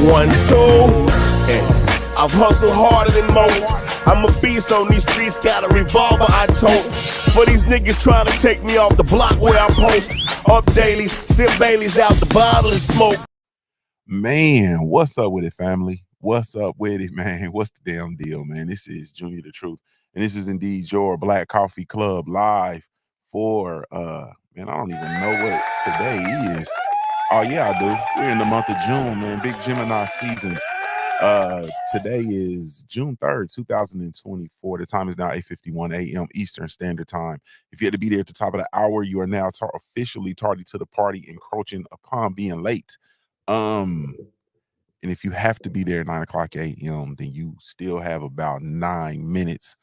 1, 2. I've hustled harder than most. I'm a beast on these streets, got a revolver I tote. For these niggas trying to take me off the block where I post. Up dailies, sip Baileys out the bottle and smoke. Man, what's up with it, family? What's up with it, man? What's the damn deal, man? This is Junior the Truth, and this is indeed your Black Coffee Club live for man, I don't even know what today is. Oh yeah, I do. We're in the month of June, man. Big Gemini season. Today is June 3rd, 2024. The time is now 8:51 a.m. Eastern Standard Time. If you had to be there at the top of the hour, you are now officially tardy to the party, encroaching upon being late. And if you have to be there at 9 o'clock a.m., then you still have about 9 minutes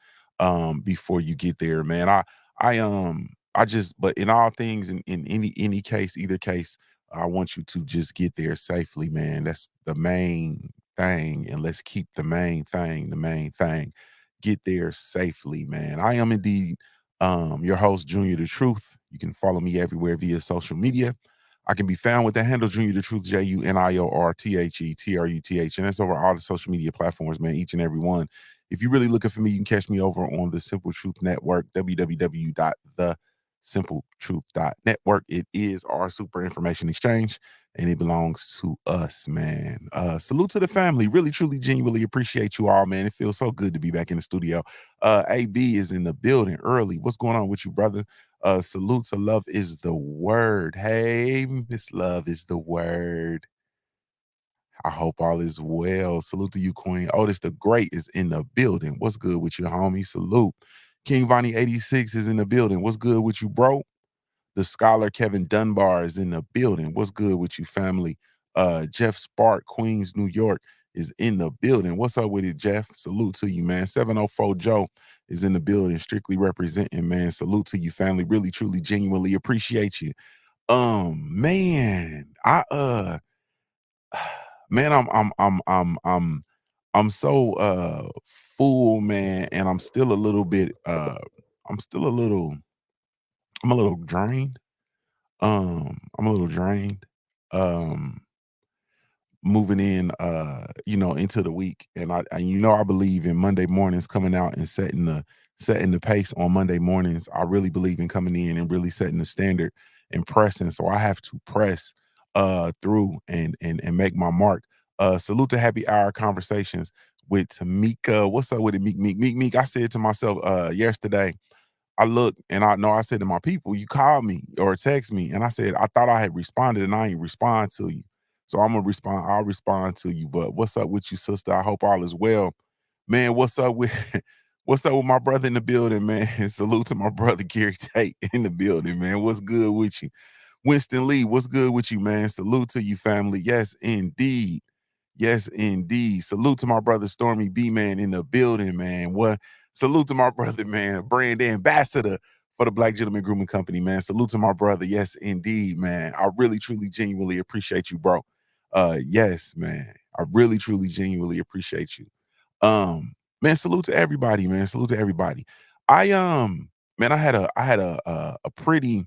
before you get there, man. But in all things, in any case, either case, I want you to just get there safely, man. That's the main thing, and let's keep the main thing the main thing. Get there safely, man. I am indeed your host, Junior the Truth. You can follow me everywhere via social media. I can be found with the handle Junior the Truth, JuniorTheTruth, and that's over all the social media platforms, man, each and every one. If you're really looking for me, you can catch me over on the Simple Truth Network, www.thesimpletruth.network. It is our super information exchange, and it belongs to us, man. Salute to the family. Really, truly, genuinely appreciate you all, man. It feels so good to be back in the studio. AB is in the building early. What's going on with you, brother? Salute to Love is the word. Hey, Miss Love is the word. I hope all is well. Salute to you, Queen. Otis the Great is in the building. What's good with you, homie? Salute. King Vonnie 86 is in the building. What's good with you, bro? The scholar Kevin Dunbar is in the building. What's good with you, family? Jeff Spark, Queens, New York, is in the building. What's up with it, Jeff? Salute to you, man. 704 Joe is in the building, strictly representing, man. Salute to you, family. Really, truly, genuinely appreciate you. Man, man, I'm so full, man, and I'm still a little bit I'm a little drained. I'm a little drained. Um Moving in into the week, and I believe in Monday mornings coming out and setting the pace on Monday mornings. I really believe in coming in and really setting the standard and pressing, so I have to press through and make my mark. Salute to Happy Hour Conversations with Tamika. What's up with it, Meek? I said to myself yesterday, I looked and I said to my people, you called me or text me, and I said I thought I had responded and I ain't respond to you. So I'm gonna respond. I'll respond to you. But what's up with you, sister? I hope all is well, man. What's up with what's up with my brother in the building, man? And salute to my brother Gary Tate in the building, man. What's good with you, Winston Lee? What's good with you, man? Salute to you, family. Yes, indeed. Yes, indeed. Salute to my brother Stormy B, man, in the building, man. What? Salute to my brother, man, brand ambassador for the Black Gentleman Grooming Company, man. Salute to my brother. Yes, indeed, man. I really, truly, genuinely appreciate you, bro. Yes, man. I really, truly, genuinely appreciate you. Man, salute to everybody, man. Salute to everybody. Man, I had a pretty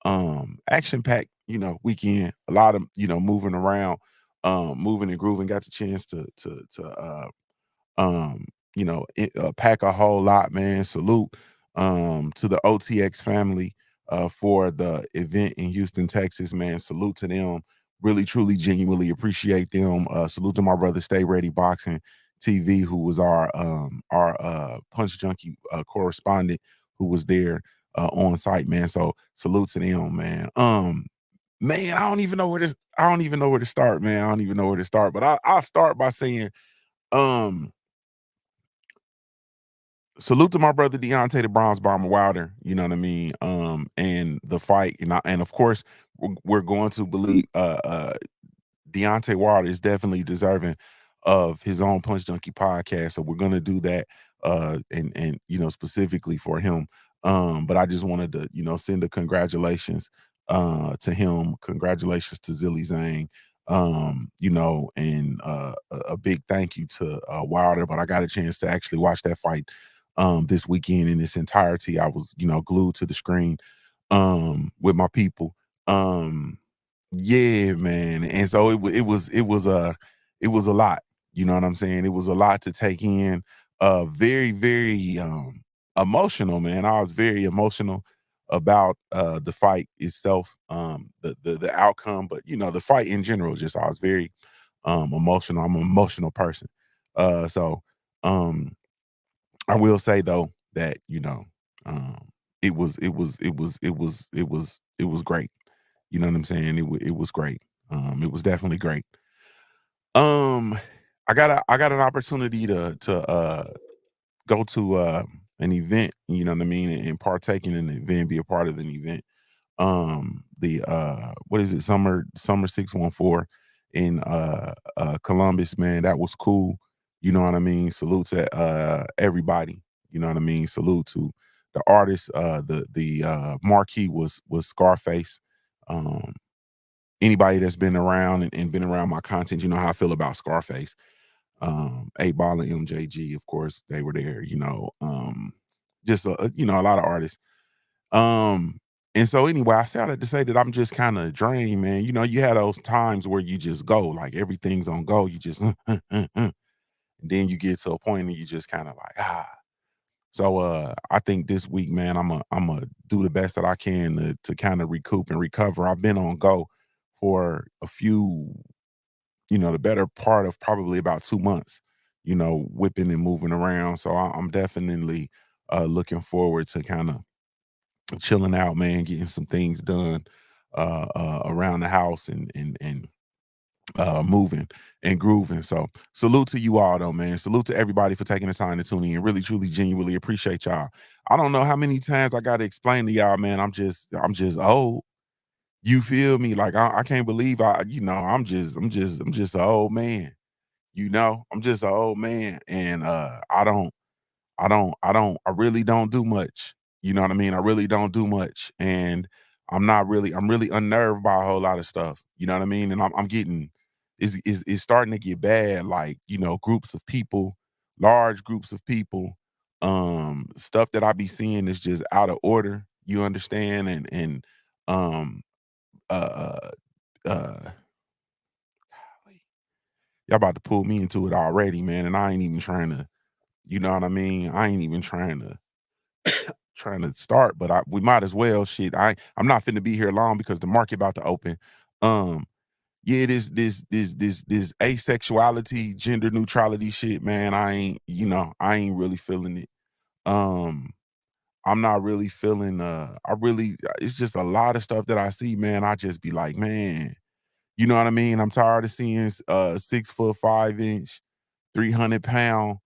action-packed, weekend. A lot of, moving around, moving and grooving. Got the chance to pack a whole lot, man. Salute to the OTX family for the event in Houston, Texas, man. Salute to them. Really, truly, genuinely appreciate them. Salute to my brother Stay Ready Boxing TV, who was our Punch Junkie correspondent, who was there on site, man. So salute to them, man. Man, I don't even know where to start, man. I don't even know where to start, but I'll start by saying, salute to my brother Deontay the Bronze Bomber Wilder. You know what I mean? And the fight, and of course, we're going to believe Deontay Wilder is definitely deserving of his own Punch Junkie podcast. So we're gonna do that, and specifically for him. But I just wanted to send a congratulations to him. Congratulations to Zilly Zane. And a big thank you to Wilder. But I got a chance to actually watch that fight this weekend in its entirety. I was glued to the screen with my people. Yeah, man. And so it was a lot. You know what I'm saying? It was a lot to take in. Very, very emotional, man. I was very emotional about the fight itself, the outcome, but you know, the fight in general, just I was very emotional. I'm an emotional person. So I will say though that, you know, um it was great. You know what I'm saying? It was great. It was definitely great. Um, I got an opportunity to go to an event, you know what I mean, and partake in an event, be a part of an event. The what is it, summer 614 in Columbus, man. That was cool. You know what I mean? Salute to everybody. You know what I mean? Salute to the artist. The marquee was Scarface. Um, Anybody that's been around and been around my content, you know how I feel about Scarface. 8 Ball and MJG, of course, they were there, you know. Just you know, a lot of artists. And so anyway, I said that to say that I'm just kind of drained, man. You know, you had those times where you just go, like everything's on go. You just and then you get to a point and you just kind of like, ah. So I think this week, man, I'm a do the best that I can to kind of recoup and recover. I've been on go for a few, you know, the better part of probably about 2 months, you know, whipping and moving around. So I'm definitely looking forward to kind of chilling out, man, getting some things done around the house and moving and grooving. So salute to you all though, man. Salute to everybody for taking the time to tune in. Really, truly, genuinely appreciate y'all. I don't know how many times I gotta explain to y'all, man. I'm just old. You feel me? Like I can't believe you know, I'm just an old man. You know, I'm just an old man. And I really don't do much. You know what I mean? I really don't do much. And I'm really unnerved by a whole lot of stuff. You know what I mean? And I'm getting, it's starting to get bad. Like, you know, groups of people, large groups of people, stuff that I be seeing is just out of order. You understand? Um, uh, uh, y'all about to pull me into it already, man. And I ain't even trying to, you know what I mean? I ain't even trying to start, but we might as well. Shit, I'm not finna be here long because the market about to open. Um, yeah, this asexuality, gender neutrality shit, man. I ain't really feeling it. Um, I'm not really feeling. It's just a lot of stuff that I see, man. I just be like, man, you know what I mean? I'm tired of seeing 6'5" 300 pound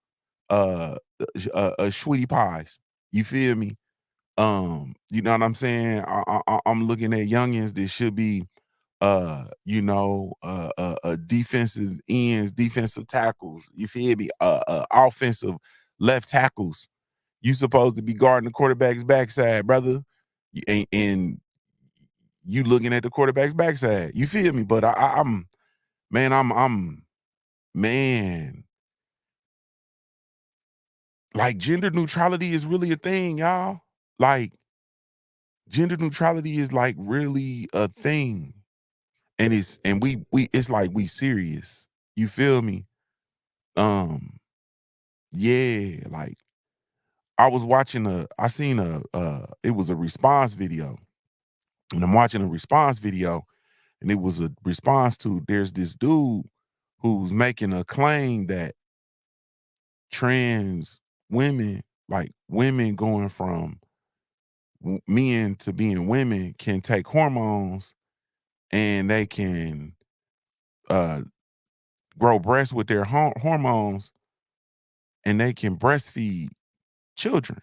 sweetie pies. You feel me? You know what I'm saying? I'm looking at youngins that should be defensive ends, defensive tackles. You feel me? Offensive left tackles. You supposed to be guarding the quarterback's backside, brother. And you looking at the quarterback's backside. You feel me? But I'm man, I'm man, like gender neutrality is really a thing, y'all. Like gender neutrality is like really a thing. And we it's like we serious. You feel me? Um, yeah, like I seen it was a response video. And I'm watching a response video, and it was a response to there's this dude who's making a claim that trans women, like women going from men to being women, can take hormones and they can uh grow breasts with their hormones and they can breastfeed children.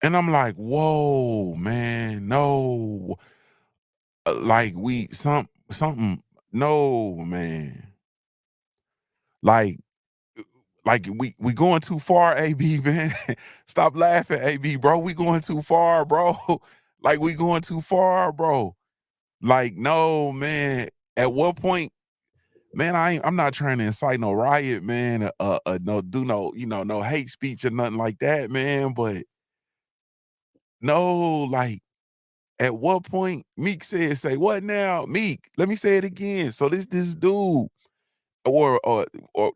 And I'm like, whoa, man, no. Like something, no, man. Like, we going too far, AB, man. Stop laughing, AB, bro. We going too far, bro. Like we going too far, bro. Like, no, man. At what point, man, I'm not trying to incite no riot, man. No, do no, you know, no hate speech or nothing like that, man. But No, like at what point Meek said, say what now? Meek, let me say it again. So this dude or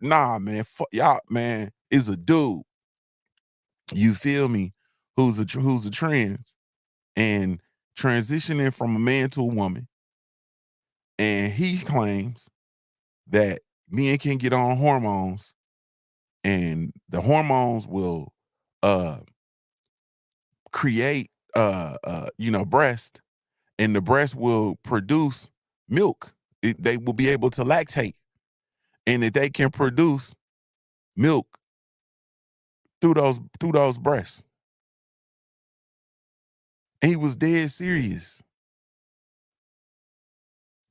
nah, man, fuck y'all, man, is a dude. You feel me? Who's a trans and transitioning from a man to a woman. And he claims that men can get on hormones and the hormones will uh create breast, and the breast will produce milk. They will be able to lactate, and that they can produce milk through those breasts. And he was dead serious.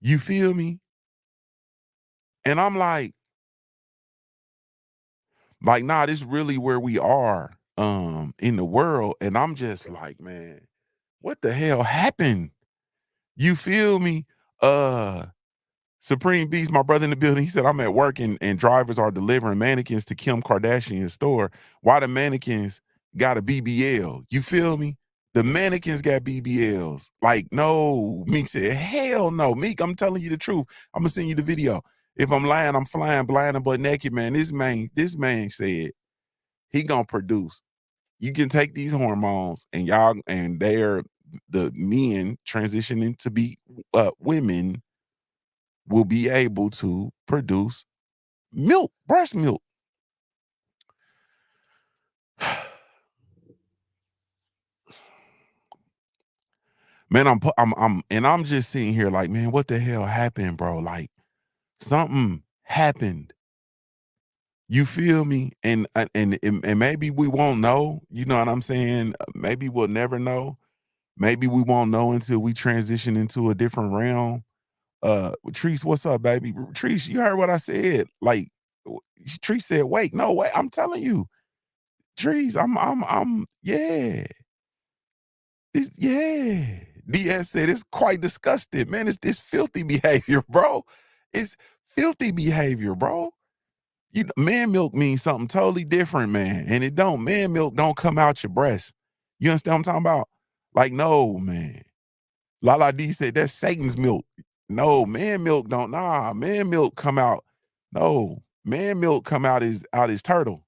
You feel me? And I'm like, nah, this really where we are in the world. And I'm just like, man, what the hell happened? You feel me? Supreme Beast, my brother in the building, he said, I'm at work and drivers are delivering mannequins to Kim Kardashian's store. Why the mannequins got a BBL? You feel me? The mannequins got BBLs. Like, no. Meek said, hell no. Meek, I'm telling you the truth. I'm gonna send you the video. If I'm lying, I'm flying blind and butt naked, man. This man said he gonna produce. You can take these hormones and they're the men transitioning to be women will be able to produce milk, breast milk. Man, I'm just sitting here like, man, what the hell happened, bro? Like something happened. You feel me? And maybe we won't know. You know what I'm saying? Maybe we'll never know. Maybe we won't know until we transition into a different realm. Treese, what's up, baby? Treese, you heard what I said. Like Treese said, wait, no, wait, I'm telling you. Trees, yeah. Yeah. DS said it's quite disgusting, man. It's filthy behavior, bro. It's filthy behavior, bro. Man milk means something totally different, man. And it don't. Man milk don't come out your breast. You understand what I'm talking about? Like, no, man. Lala D said that's Satan's milk. No, man milk don't. Nah, man milk come out. No, man milk come out his turtle.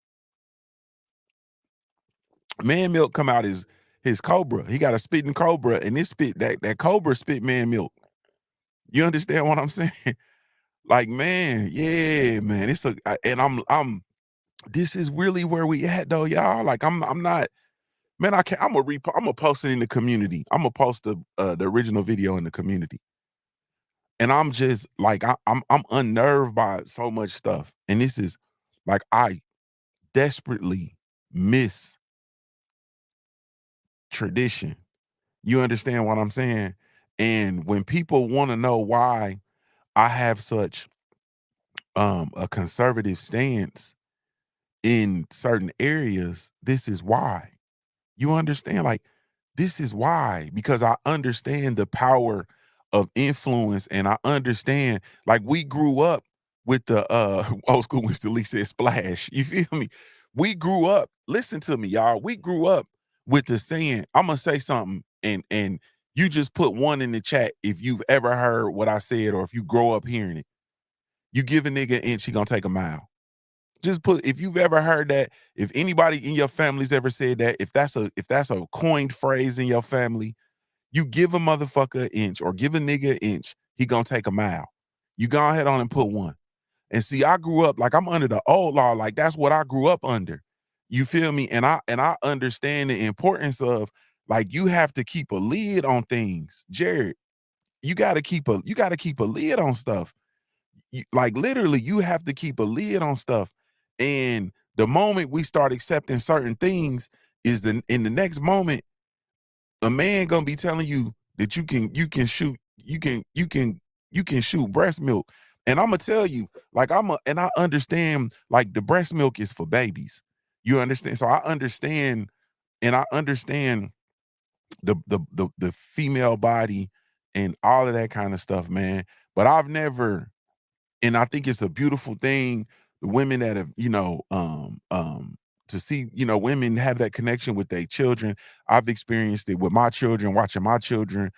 Man milk come out his cobra. He got a spitting cobra, and this spit that cobra spit man milk. You understand what I'm saying? Like, man, yeah, man. And I'm this is really where we at though, y'all. Like I'm not, man, I can't, I'm gonna post it in the community. I'm gonna post the original video in the community. And I'm just like I'm unnerved by so much stuff. And this is like I desperately miss tradition. You understand what I'm saying? And when people want to know why I have such a conservative stance in certain areas, this is why. You understand? Like, this is why, because I understand the power of influence, and I understand, like, we grew up with the old school Mr. Lee said splash. You feel me? We grew up, listen to me, y'all. We grew up with the saying, I'm gonna say something, and you just put one in the chat if you've ever heard what I said, or if you grow up hearing it. You give a nigga an inch, he gonna take a mile. Just put, if you've ever heard that, if anybody in your family's ever said that, if that's a coined phrase in your family, you give a motherfucker an inch or give a nigga an inch, he gonna take a mile. You go ahead on and put one. And see, I grew up like I'm under the old law, like that's what I grew up under. You feel me? And I understand the importance of, like, you have to keep a lid on things. Jared, you gotta keep a lid on stuff. Like literally, you have to keep a lid on stuff. And the moment we start accepting certain things is in the next moment, a man gonna be telling you that you can shoot breast milk. And I'm gonna tell you, like, and I understand, like, the breast milk is for babies. You understand? So I understand, and I understand the female body and all of that kind of stuff, man. But I've never, and I think it's a beautiful thing. The women that have, to see, you know, women have that connection with their children. I've experienced it with my children, watching my children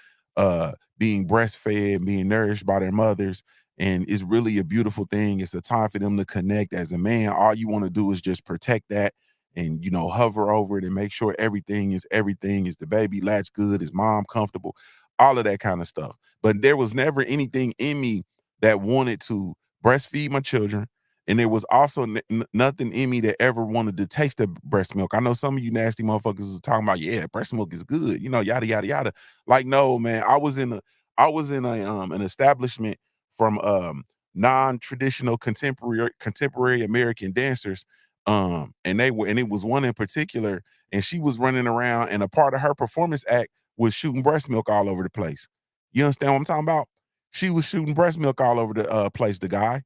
being breastfed, being nourished by their mothers. And it's really a beautiful thing. It's a time for them to connect. As a man, all you want to do is just protect that and, you know, hover over it and make sure everything is everything. Is the baby latch good? Is mom comfortable? All of that kind of stuff. But there was never anything in me that wanted to breastfeed my children. And there was also nothing in me that ever wanted to taste the breast milk. I know some of you nasty motherfuckers is talking about, yeah, breast milk is good, you know, yada yada yada. Like, no, man, I was in a an establishment from non-traditional contemporary American dancers. And it was one in particular, and she was running around, and a part of her performance act was shooting breast milk all over the place. You understand what I'm talking about? She was shooting breast milk all over the place, the guy.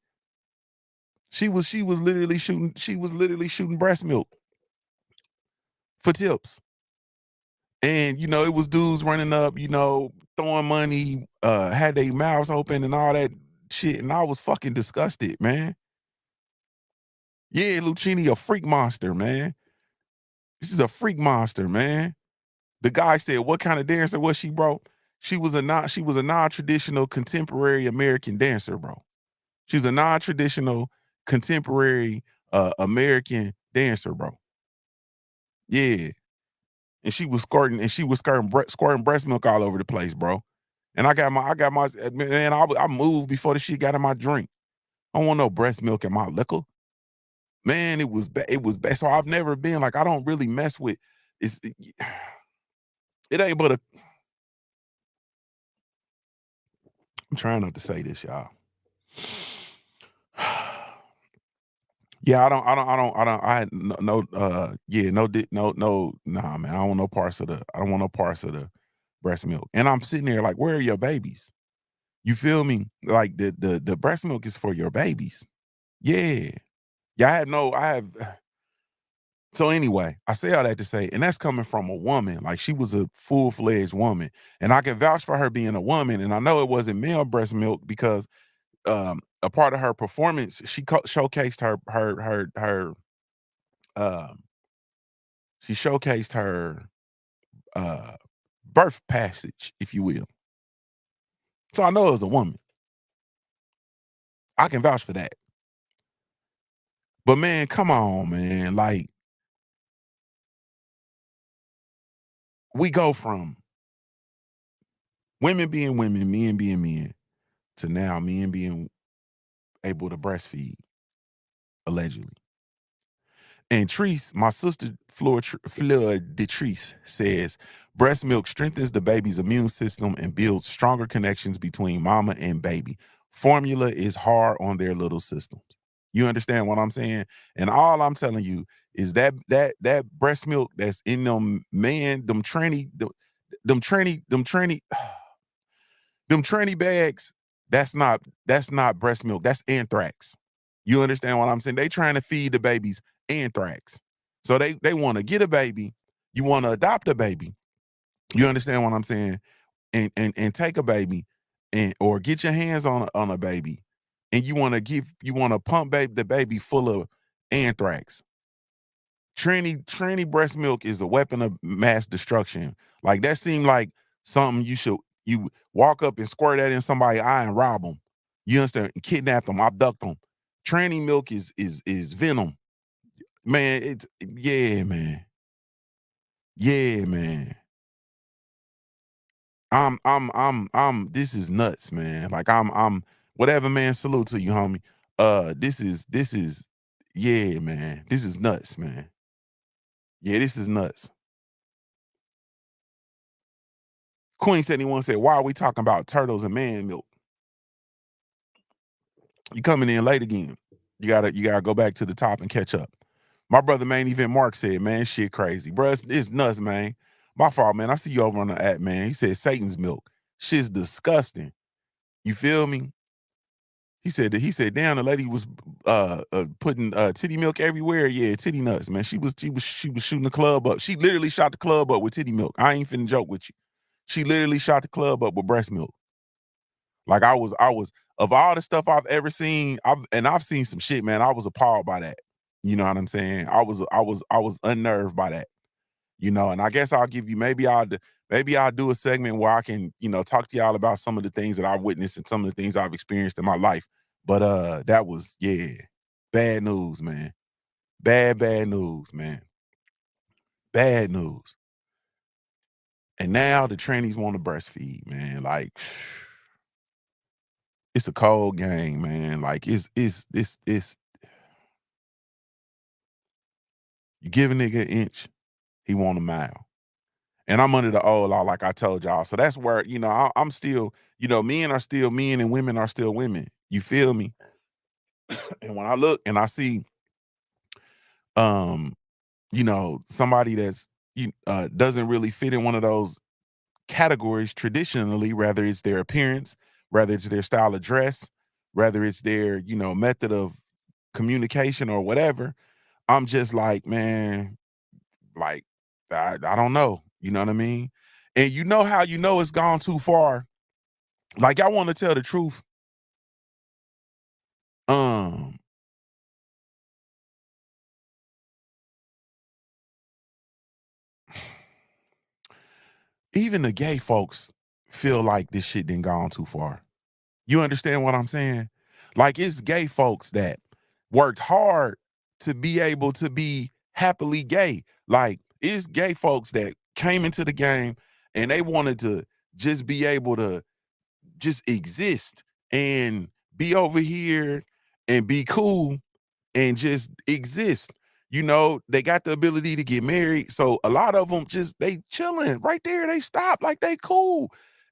She was literally shooting breast milk for tips. And you know, it was dudes running up, you know, throwing money, had their mouths open and all that shit. And I was fucking disgusted, man. Yeah, Lucchini, a freak monster, man. This is a freak monster, man. The guy said, "What kind of dancer was she, bro?" She was a non-traditional contemporary American dancer, bro. She's a non-traditional contemporary American dancer, bro. Yeah. And squirting breast milk all over the place, bro. And I got my man. I moved before the shit got in my drink. I don't want no breast milk in my liquor, man. It was bad. So I've never been like, I don't really mess with. It ain't but a. I'm trying not to say this, y'all. Yeah, I had nah, man. I don't want no parts of the breast milk. And I'm sitting there like, where are your babies? You feel me? Like the breast milk is for your babies. Yeah. Yeah, I have so anyway, I say all that to say, and that's coming from a woman. Like, she was a full-fledged woman. And I can vouch for her being a woman. And I know it wasn't male breast milk because a part of her performance, showcased um she showcased her uh birth passage, if you will. So I know it was a woman. I can vouch for that. But man, come on, man. Like, we go from women being women, men being men, to now men being able to breastfeed, allegedly. And Treese, my sister Fleur Detrice says, breast milk strengthens the baby's immune system and builds stronger connections between mama and baby. Formula is hard on their little systems. You understand what I'm saying? And all I'm telling you is that breast milk that's in them, man, them tranny bags, that's not breast milk. That's anthrax. You understand what I'm saying? They trying to feed the babies anthrax. So they want to get a baby. You want to adopt a baby. You understand what I'm saying? And take a baby and or get your hands on a baby, and you want to pump the baby full of anthrax. Tranny breast milk is a weapon of mass destruction. Like, that seemed like something you walk up and squirt that in somebody's eye and rob them. You understand? Kidnap them, abduct them. Tranny milk is venom. Man, it's yeah, man. Yeah, man. This is nuts, man. Like, I'm whatever, man. Salute to you, homie. This is yeah, man. This is nuts, man. Yeah, this is nuts. Queen 71 said, why are we talking about turtles and man milk? You coming in late again. You gotta go back to the top and catch up. My brother main event Mark said, man, shit crazy. Bruh, it's nuts, man. My fault, man. I see you over on the app, man. He said Satan's milk. Shit's disgusting. You feel me? He said, damn, the lady was putting titty milk everywhere. Yeah, titty nuts, man. She was shooting the club up. She literally shot the club up with titty milk. I ain't finna joke with you. She literally shot the club up with breast milk. Like, I was of all the stuff I've ever seen, I've seen some shit, man. I was appalled by that. You know what I'm saying? I was unnerved by that, you know, and I guess I'll give you maybe I'll do a segment where I can, talk to y'all about some of the things that I've witnessed and some of the things I've experienced in my life. But that was, yeah, bad news, man. Bad news, man. Bad news. And now the trannies want to breastfeed, man. Like it's a cold game, man. Like it's you give a nigga an inch, he want a mile. And I'm under the old law, like I told y'all. So that's where, I'm still, men are still men and women are still women. You feel me? And when I look and I see, um, somebody that's doesn't really fit in one of those categories traditionally, whether it's their appearance, whether it's their style of dress, whether it's their, method of communication or whatever, I'm just like, man, like, I don't know. You know what I mean? And you know how it's gone too far. Like, I want to tell the truth. Um, Even the gay folks feel like this shit done gone too far. You understand what I'm saying? Like, it's gay folks that worked hard to be able to be happily gay. Like, it's gay folks that came into the game and they wanted to just be able to just exist and be over here and be cool and just exist. They got the ability to get married. So a lot of them just they chilling right there. They stop like they cool.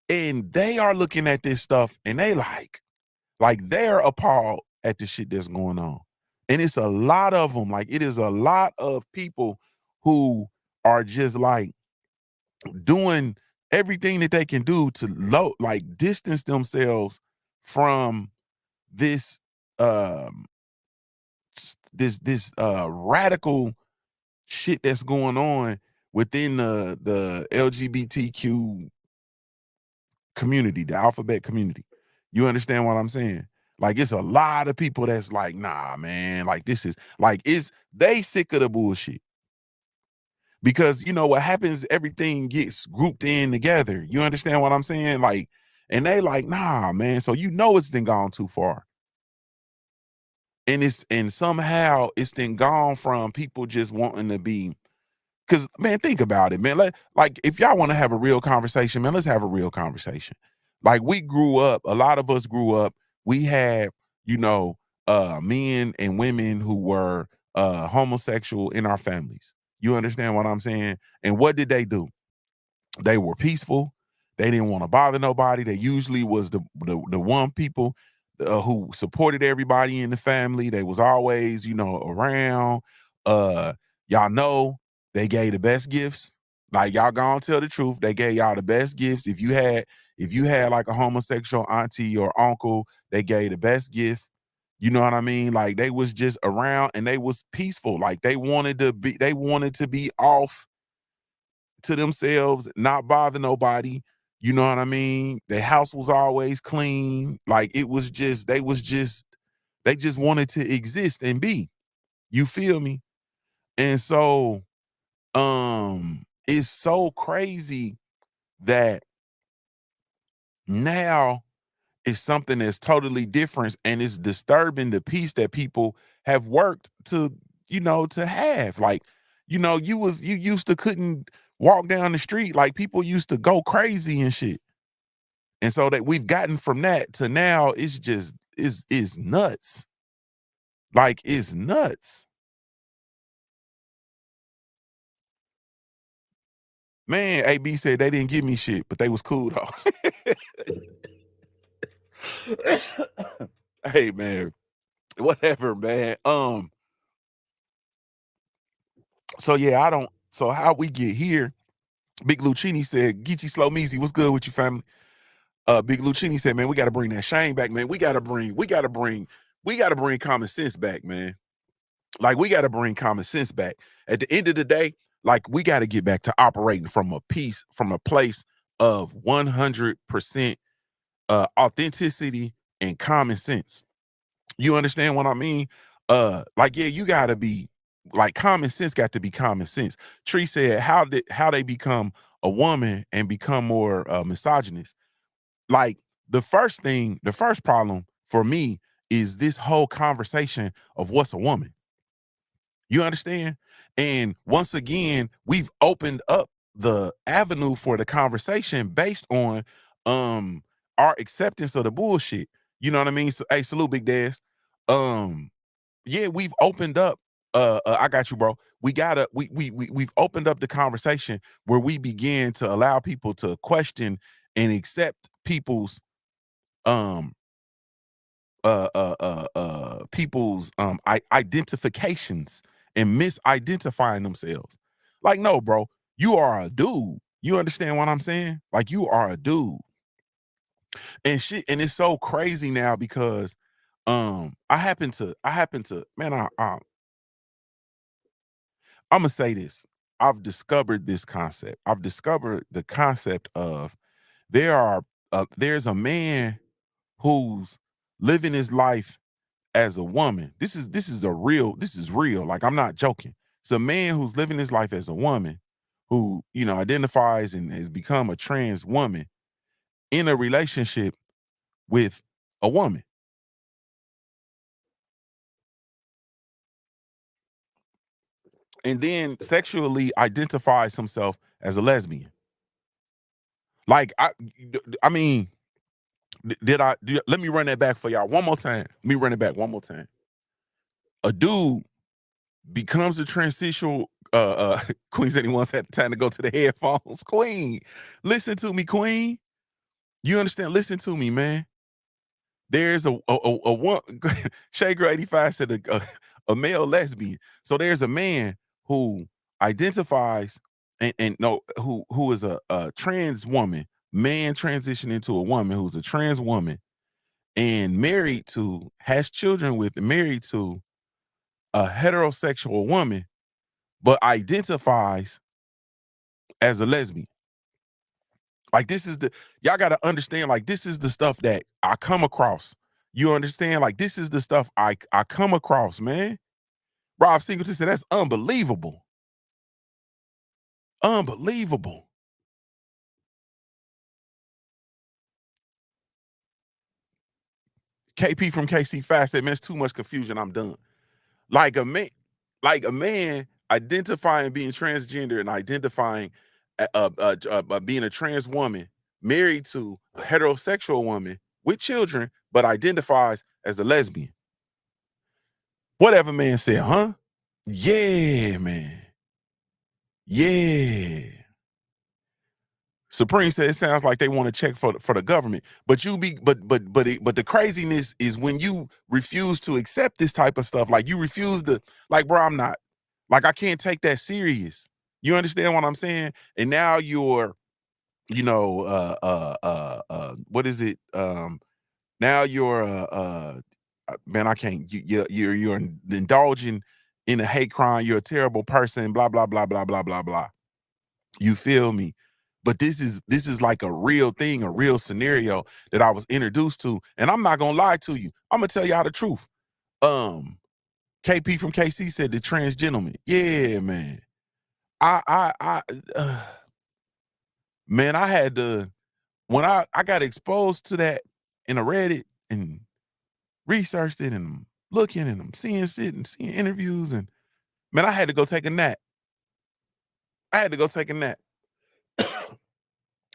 And they are looking at this stuff and they like they're appalled at the shit that's going on. And it's a lot of them. Like it is a lot of people who are just like doing everything that they can do to distance themselves from this um this radical shit that's going on within the LGBTQ community, the alphabet community. You understand what I'm saying? Like it's a lot of people that's like, nah, man, like this is like they sick of the bullshit. Because what happens, everything gets grouped in together. You understand what I'm saying? Like, and they like, nah, man. So it's then gone too far. And somehow it's then gone from people just wanting to be. Because man, think about it, man. Like if y'all want to have a real conversation, man, let's have a real conversation. Like we grew up, a lot of us grew up. We had, men and women who were homosexual in our families. You understand what I'm saying? And what did they do? They were peaceful. They didn't want to bother nobody. They usually was the one people who supported everybody in the family. They was always, around. Uh, y'all know they gave the best gifts. Like y'all gonna tell the truth. They gave y'all the best gifts. If you had like a homosexual auntie or uncle, they gave the best gift. You know what I mean? Like they was just around and they was peaceful. Like they wanted to be off to themselves, not bother nobody. You know what I mean? Their house was always clean. Like it was just, they just wanted to exist and be. You feel me? And so, it's so crazy that now it's something that's totally different and it's disturbing the peace that people have worked to have. Like, you used to couldn't walk down the street. Like people used to go crazy and shit. And so that we've gotten from that to now it's just is nuts. Like it's nuts. Man, AB said they didn't give me shit, but they was cool though. Hey man, whatever, man. So yeah, I don't. So how we get here? Big Lucchini said, "Geechee Slow Measy, what's good with you, family?" Big Lucchini said, "Man, we got to bring that shame back, man. We got to bring common sense back, man. Like we got to bring common sense back. At the end of the day, like we got to get back to operating from a place of 100% authenticity and common sense. You understand what I mean? Like, yeah, you gotta be like common sense got to be common sense. Tree said, how they become a woman and become more misogynist? Like the first problem for me is this whole conversation of what's a woman. You understand? And once again, we've opened up the avenue for the conversation based on um our acceptance of the bullshit. You know what I mean? So, hey, salute, Big Dash. Um, yeah, we've opened up. I got you, bro. We've opened up the conversation where we begin to allow people to question and accept people's um people's identifications and misidentifying themselves. Like, no, bro, you are a dude. You understand what I'm saying? Like, you are a dude. And shit, and it's so crazy now because I happen to man, I'm gonna say this. I've discovered this concept. I've discovered the concept of there's a man who's living his life as a woman. This is real. Like, I'm not joking. It's a man who's living his life as a woman who, identifies and has become a trans woman in a relationship with a woman. And then sexually identifies himself as a lesbian. Like, I mean, let me run that back for y'all one more time. Let me run it back one more time. A dude becomes a transitional Queen said he once had time to go to the headphones. Queen, listen to me, Queen. You understand? Listen to me, man. There's a one Shaker 85 said a male lesbian. So there's a man who identifies and no who is a trans woman, man transitioning to a woman who's a trans woman and has children with, married to a heterosexual woman, but identifies as a lesbian. Like, this is y'all got to understand, like, this is the stuff that I come across. You understand? Like, this is the stuff I come across, man. Rob Singleton said that's unbelievable. Unbelievable. KP from KC Fast said, man, it's too much confusion. I'm done. Like a man identifying being transgender and identifying being a trans woman married to a heterosexual woman with children, but identifies as a lesbian. Whatever man said, huh? Yeah, man. Yeah. Supreme said it sounds like they want to check for the government, but but the craziness is when you refuse to accept this type of stuff. Like, you refuse to, like, bro, I'm not, like, I can't take that serious. You understand what I'm saying? And now you're, what is it? Now you're, man, I can't. You're indulging in a hate crime. You're a terrible person. Blah blah blah blah blah blah blah. You feel me? But this is like a real thing, a real scenario that I was introduced to, and I'm not gonna lie to you. I'm gonna tell y'all the truth. KP from KC said the trans gentleman. Yeah, man. I man, I had to, when I got exposed to that and I read it and researched it and I'm looking and I'm seeing shit and seeing interviews, and man, I had to go take a nap. I had to go take a nap.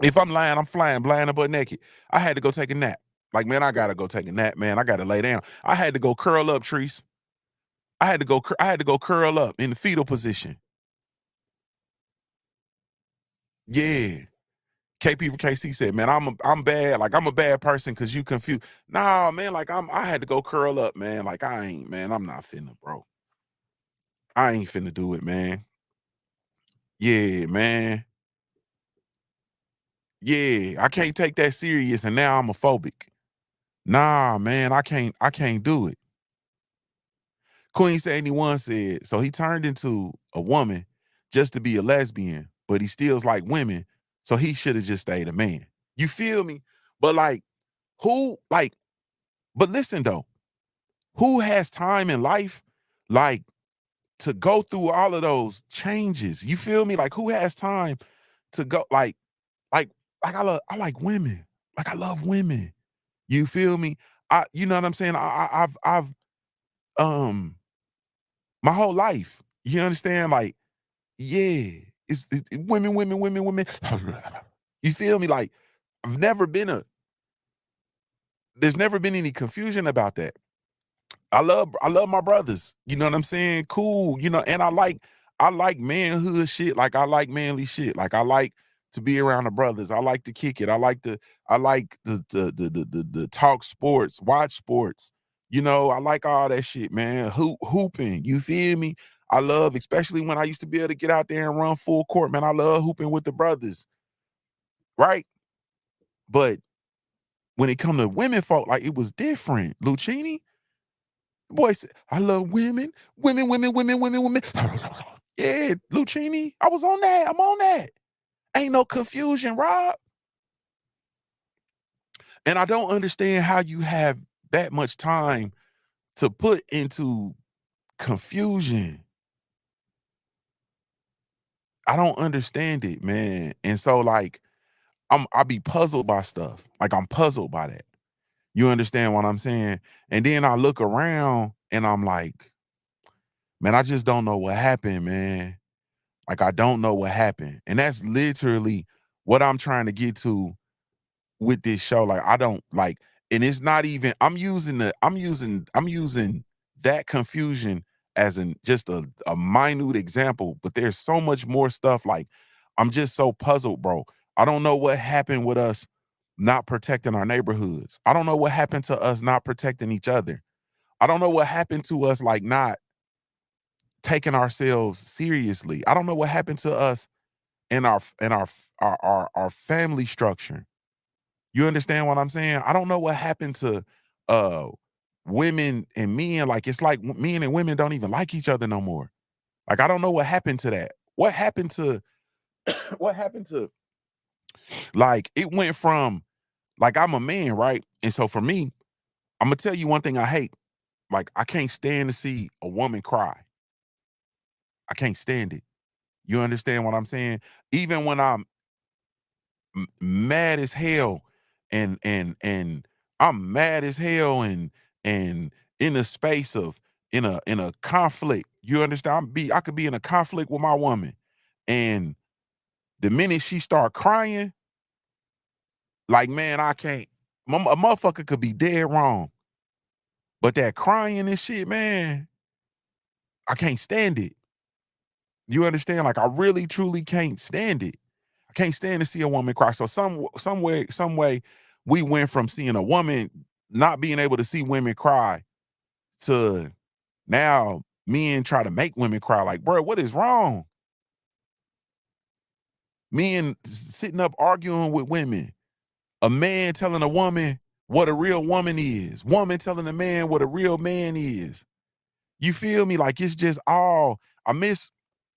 If I'm lying, I'm flying blind and butt naked. I had to go take a nap. Like, man, I gotta go take a nap, man. I gotta lay down. I had to go curl up, Trees. I had to go curl up in the fetal position. Yeah. KP from KC said, man, I'm bad. Like, I'm a bad person because you confused. Nah, man, like, I had to go curl up, man. Like, I ain't, man, I'm not finna, bro. I ain't finna do it, man. Yeah, man. Yeah, I can't take that serious, and now I'm a phobic. Nah, man, I can't do it. Queen 71 said, so he turned into a woman just to be a lesbian, but he stills like women, so he should have just stayed a man. You feel me? But like, who, like, but listen though, who has time in life Like, to go through all of those changes. You feel me? Like, who has time to go like I like women. Like, I love women. You feel me? You know what I'm saying? I've um my whole life. You understand? Like, yeah, women, women, women, women. You feel me? Like, I've never been a there's never been any confusion about that. I love my brothers. You know what I'm saying? Cool. You know, and I like manhood shit. Like, I like manly shit. Like, I like to be around the brothers. I like to kick it. I like the talk sports, watch sports. You know, I like all that shit, man. Hooping. You feel me? I love, especially when I used to be able to get out there and run full court, man. I love hooping with the brothers, right? But when it come to women folk, like, it was different. Lucchini, boy said, I love women, women, women, women, women, women. Yeah, Lucchini, I was on that. I'm on that. Ain't no confusion, Rob. And I don't understand how you have that much time to put into confusion. I don't understand it, man. And so, like, I be puzzled by stuff. Like, I'm puzzled by that. You understand what I'm saying? And then I look around and I'm like, man, I just don't know what happened, man. Like, I don't know what happened. And that's literally what I'm trying to get to with this show. Like, I don't like, and it's not even, I'm using that confusion as just a minute example, but there's so much more stuff. Like, I'm just so puzzled, bro. I don't know what happened with us not protecting our neighborhoods. I don't know what happened to us not protecting each other. I don't know what happened to us, like, not taking ourselves seriously. I don't know what happened to us in our family structure. You understand what I'm saying? I don't know what happened to uh women and men. Like, it's like men and women don't even like each other no more. Like, I don't know what happened to that. What happened to what happened to, like, it went from, like, I'm a man, right? And so for me, I'm gonna tell you one thing I hate. Like, I can't stand to see a woman cry. I can't stand it. You understand what I'm saying? Even when I'm mad as hell, and I'm mad as hell, and in a space of, in a conflict. You understand? I could be in a conflict with my woman, and the minute she start crying, like, man, I can't. A motherfucker could be dead wrong, but that crying and shit, man, I can't stand it. You understand? Like, I really truly can't stand it. I can't stand to see a woman cry. So some way, we went from seeing a woman not being able to see women cry to now men try to make women cry. Like, bro, what is wrong? Men sitting up arguing with women. A man telling a woman what a real woman is. Woman telling a man what a real man is. You feel me? Like, it's just all, I miss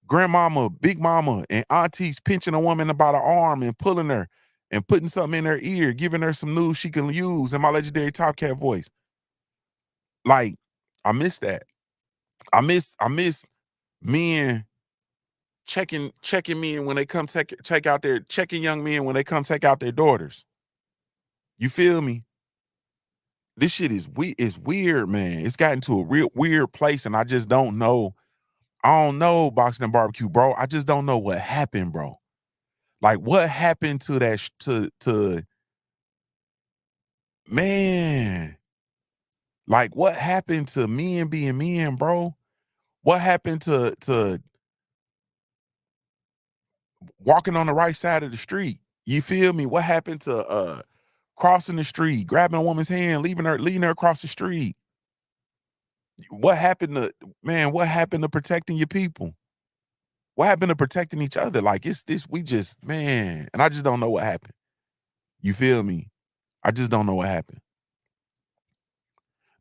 grandmama, big mama, and aunties pinching a woman about her arm and pulling her and putting something in her ear, giving her some news she can use in my legendary Top Cat voice. Like, I miss that. I miss men checking men when they come check out their checking young men when they come take out their daughters. You feel me? This shit is weird, man. It's gotten to a real weird place, and I just don't know. I don't know, Boxing and Barbecue, bro. I just don't know what happened, bro. Like, what happened to that to man? Like, what happened to men being men, bro? What happened to walking on the right side of the street? You feel me? What happened to crossing the street, grabbing a woman's hand, leading her across the street? What happened to, man, what happened to protecting your people? What happened to protecting each other? Like, it's this, we just, man, and I just don't know what happened. You feel me? I just don't know what happened.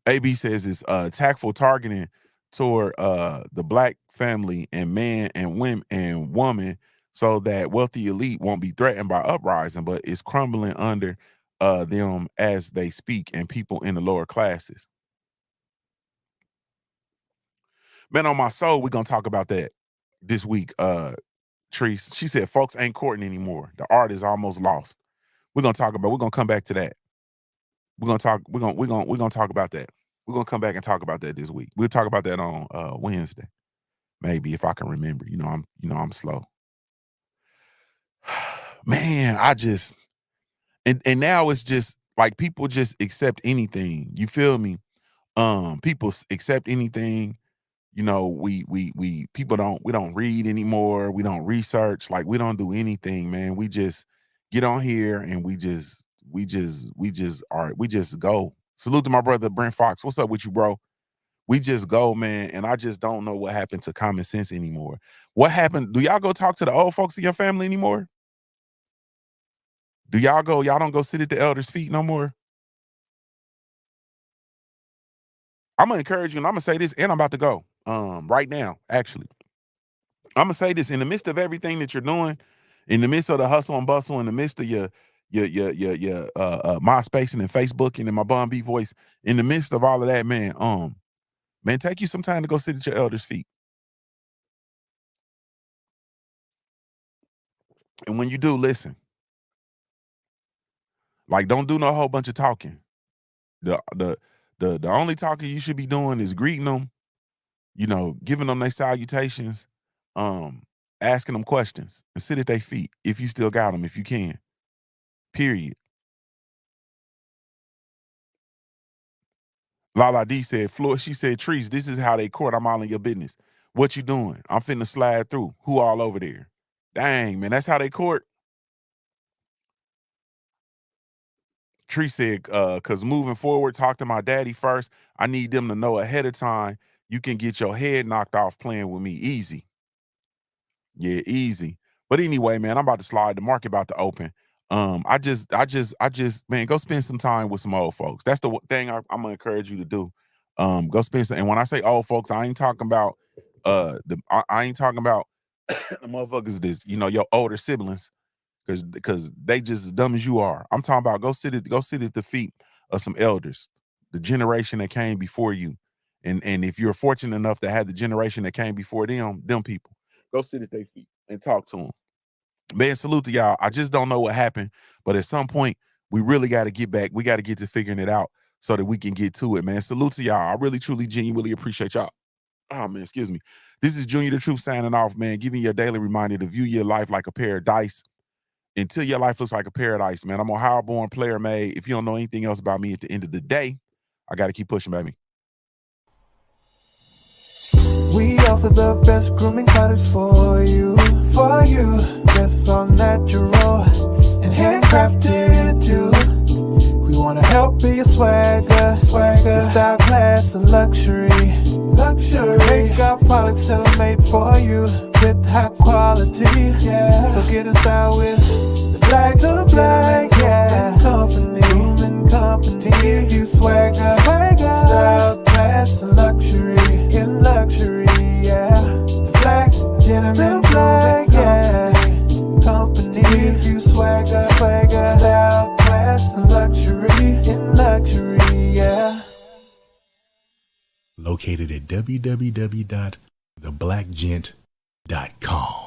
AB says it's tactful targeting toward the black family and man and women and woman, so that wealthy elite won't be threatened by uprising, but it's crumbling under them as they speak, and people in the lower classes. Man, on my soul, we're gonna talk about that this week. Treese, she said folks ain't courting anymore. The art is almost lost. We're gonna come back to that. We're gonna talk about that. We're gonna come back and talk about that this week. We'll talk about that on Wednesday. Maybe, if I can remember. I'm slow. Man, and now it's just like people just accept anything. You feel me? People accept anything. We people don't read anymore. We don't research. Like, we don't do anything, man. We just get on here and we just go. Salute to my brother Brent Fox. What's up with you, bro? We just go, man. And I just don't know what happened to common sense anymore. What happened? Do y'all go talk to the old folks in your family anymore? Do y'all don't go sit at the elders' feet no more? I'm gonna encourage you, and I'm gonna say this, and I'm about to go. Right now, actually. I'm gonna say this: in the midst of everything that you're doing, in the midst of the hustle and bustle, in the midst of your MySpacing and Facebooking and my Bun B voice, in the midst of all of that, man, take you some time to go sit at your elders' feet. And when you do, listen. Like, don't do no whole bunch of talking. The only talking you should be doing is greeting them, giving them their salutations, asking them questions, and sit at their feet if you still got them, if you can. Period. Lala D said, she said, Treese, this is how they court. I'm all in your business. What you doing? I'm finna slide through. Who all over there? Dang, man, that's how they court. Tree said, cause moving forward, talk to my daddy first. I need them to know ahead of time you can get your head knocked off playing with me. Easy. Yeah, easy. But anyway, man, I'm about to slide. The market about to open. I just, man, go spend some time with some old folks. That's the thing I'm gonna encourage you to do. Go spend some. And when I say old folks, I ain't talking about I ain't talking about the motherfuckers your older siblings, because they just as dumb as you are. I'm talking about go sit at the feet of some elders, the generation that came before you. And if you're fortunate enough to have the generation that came before them people, go sit at their feet and talk to them. Man, salute to y'all. I just don't know what happened, but at some point we really got to get back. We got to get to figuring it out so that we can get to it, man. Salute to y'all. I really, truly, genuinely appreciate y'all. Oh, man, excuse me. This is Junior the Truth signing off, man, giving you a daily reminder to view your life like a paradise until your life looks like a paradise, man. I'm a hard-born player, man. If you don't know anything else about me at the end of the day, I got to keep pushing, baby. We offer the best grooming products for you. Yes, all natural and handcrafted too. We wanna help be your swagger, your style, class, and luxury. We make our products tailor-made for you with high quality. Yeah, so get in style with the black, yeah. Grooming company, to give you swagger, style, class, and luxury. In luxury, yeah. The black gentleman, yeah. Company, to give you swagger, style, class, and luxury. In luxury, yeah. Located at www.theblackgent.com.